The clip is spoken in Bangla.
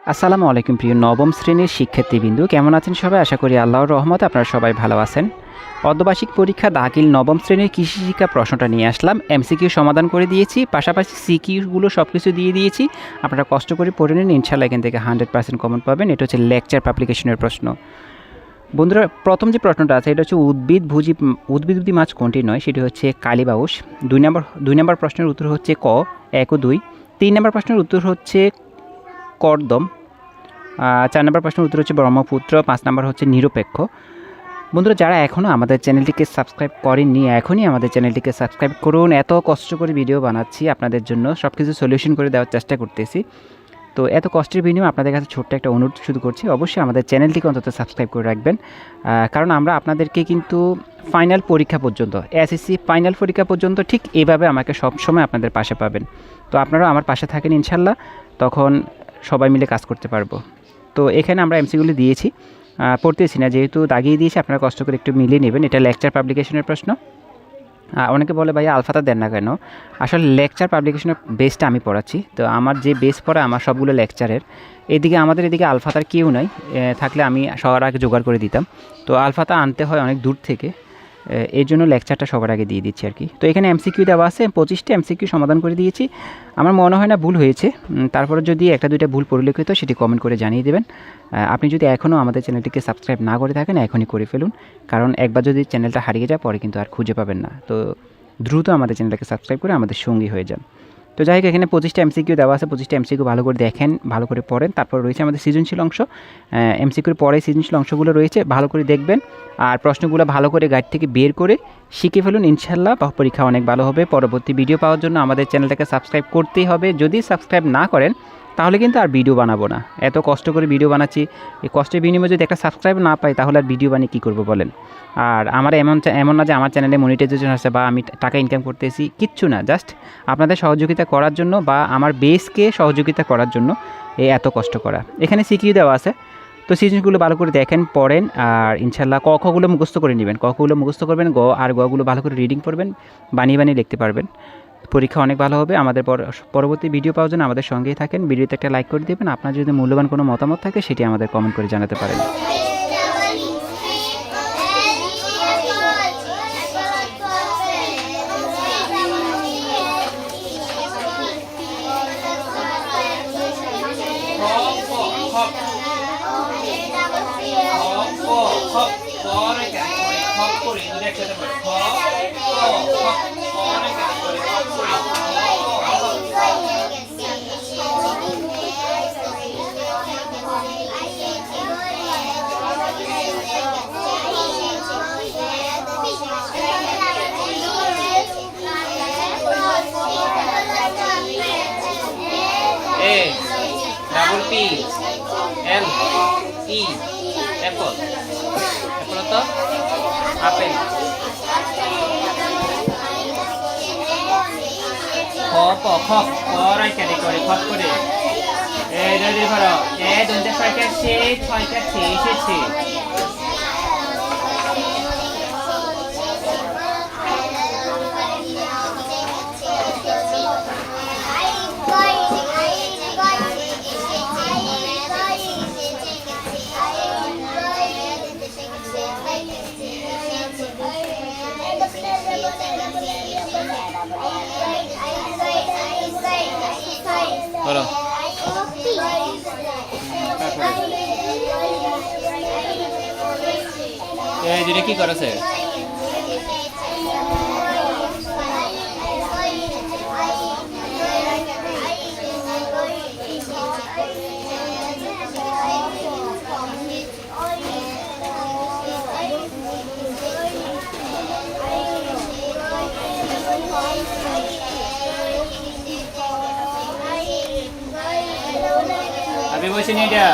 আসসালামু আলাইকুম প্রিয় নবম শ্রেণীর শিক্ষার্থীবৃন্দু, কেমন আছেন সবাই? আশা করি আল্লাহর রহমতে আপনারা সবাই ভালো আছেন। অর্ধবার্ষিক পরীক্ষা দাখিল নবম শ্রেণীর কৃষি শিক্ষা প্রশ্নটা নিয়ে আসলাম। এমসিকিউ সমাধান করে দিয়েছি, পাশাপাশি সিকিউগুলো সব কিছু দিয়ে দিয়েছি। আপনারা কষ্ট করে পড়ে নিন, ইনশাল্লাহ এখান থেকে 100% কমন পাবেন। এটা হচ্ছে লেকচার পাবলিকেশনের প্রশ্ন। বন্ধুরা, প্রথম যে প্রশ্নটা আছে এটা হচ্ছে উদ্ভিদভোজী মাছ কোনটি নয়, সেটি হচ্ছে কালীবাউস। দুই নম্বর প্রশ্নের উত্তর হচ্ছে ক 1 ও 2। 3 নম্বর প্রশ্নের উত্তর হচ্ছে কর্দম। 4 নম্বর প্রশ্নের উত্তর হচ্ছে ব্রহ্মপুত্র। 5 নম্বর হচ্ছে নিরপেক্ষ। বন্ধুরা, যারা এখনও আমাদের চ্যানেলটিকে সাবস্ক্রাইব করেননি, এখনই আমাদের চ্যানেলটিকে সাবস্ক্রাইব করুন। এত কষ্ট করে ভিডিও বানাচ্ছি আপনাদের জন্য, সব কিছু সলিউশন করে দেওয়ার চেষ্টা করতেছি। তো এত কষ্টের বিনিময়ে আপনাদের কাছে ছোট্ট একটা অনুরোধ শুরু করছি, অবশ্যই আমাদের চ্যানেলটিকে অন্তত সাবস্ক্রাইব করে রাখবেন। কারণ আমরা আপনাদেরকে কিন্তু ফাইনাল পরীক্ষা পর্যন্ত, এসএসসি ফাইনাল পরীক্ষা পর্যন্ত ঠিক এইভাবে আমাকে সবসময় আপনাদের পাশে পাবেন। তো আপনারাও আমার পাশে থাকেন ইনশাল্লাহ, তখন সবাই মিলে কাজ করতে পারবো। তো এখানে আমরা এমসিগুলো দিয়েছি, পড়তেছি না যেহেতু দাগিয়ে দিয়েছি, আপনারা কষ্ট করে একটু মিলিয়ে নেবেন। এটা লেকচার পাবলিকেশনের প্রশ্ন। অনেকে বলে ভাইয়া আলফাটা দেন না কেন? আসলে লেকচার পাবলিকেশনের বেসটা আমি পড়াচ্ছি, তো আমার যে বেস পড়া আমার সবগুলো লেকচারের। আমাদের এদিকে আলফাতার কেউ নাই, থাকলে আমি সবার আগে জোগাড় করে দিতাম। তো আলফাতা আনতে হয় অনেক দূর থেকে, এই জন্য লেকচারটা সবার আগে দিয়ে দিচ্ছি আর কি। তো এখানে এমসিকিউ দেওয়া আছে, 25টা এমসিকিউ সমাধান করে দিয়েছি। আমার মনে হয় না ভুল হয়েছে, তারপরে যদি একটা দুইটা ভুল পরিলক্ষিত সেটি কমেন্ট করে জানিয়ে দেবেন। আপনি যদি এখনও আমাদের চ্যানেলটিকে সাবস্ক্রাইব না করে থাকেন, এখনই করে ফেলুন, কারণ একবার যদি চ্যানেলটা হারিয়ে যায় পরে কিন্তু আর খুঁজে পাবেন না। তো দ্রুত আমাদের চ্যানেলটাকে সাবস্ক্রাইব করে আমাদের সঙ্গী হয়ে যান। তো যাই হোক, এখানে 25টা এমসিকিউ দেওয়া আছে, 25টা এমসিকিউ ভালো করে দেখেন, ভালো করে পড়েন। তারপর রয়েছে আমাদের সৃজনশীল অংশ, এমসিকিউর পরে সৃজনশীল অংশগুলো রয়েছে, ভালো করে দেখবেন। আর প্রশ্নগুলো ভালো করে গাইড থেকে বের করে শিখে ফেলুন, ইনশাল্লাহ পরীক্ষা অনেক ভালো হবে। পরবর্তী ভিডিও পাওয়ার জন্য আমাদের চ্যানেলটাকে সাবস্ক্রাইব করতেই হবে। যদি সাবস্ক্রাইব না করেন তাহলে কিন্তু আর ভিডিও বানাবো না। এত কষ্ট করে ভিডিও বানাচ্ছি, এই কষ্টের বিনিময়ে যদি একটা সাবস্ক্রাইব না পাই তাহলে আর ভিডিও বানিয়ে কী করবো বলেন? আর আমার এমন না যে আমার চ্যানেলে মনিটাইজেশন আছে বা আমি টাকা ইনকাম করতেছি, কিচ্ছু না। জাস্ট আপনাদের সহযোগিতা করার জন্য বা আমার বেসকে সহযোগিতা করার জন্য এত কষ্ট করা। এখানে সিকিউ দেওয়া আছে, তো সিজনগুলো ভালো করে দেখেন, পড়েন, আর ইনশাল্লাহ ক খগুলো মুখস্থ করে নেবেন। ক খগুলো মুখস্থ করবেন, গ আর গগুলো ভালো করে রিডিং করবেন, বানিয়ে বানিয়ে লিখতে পারবেন। পরীক্ষা অনেক ভালো হবে। আমাদের পরবর্তী ভিডিও পাওয়ার জন্য আমাদের সঙ্গেই থাকেন। ভিডিওতে একটা লাইক করে দেবেন। আপনার যদি মূল্যবান কোনো মতামত থাকে সেটি আমাদের কমেন্ট করে জানাতে পারেন। ডাবল পি এল ই অ্যাপল তো আপেল। খ প খ খরাই কেটে করে খপ করে এই যদি ধরো এ দুইটা ছয়টা সে ছয়টা সে এসেছে। বলো এই দুটো কি করেছে? আমি বলছি না এটা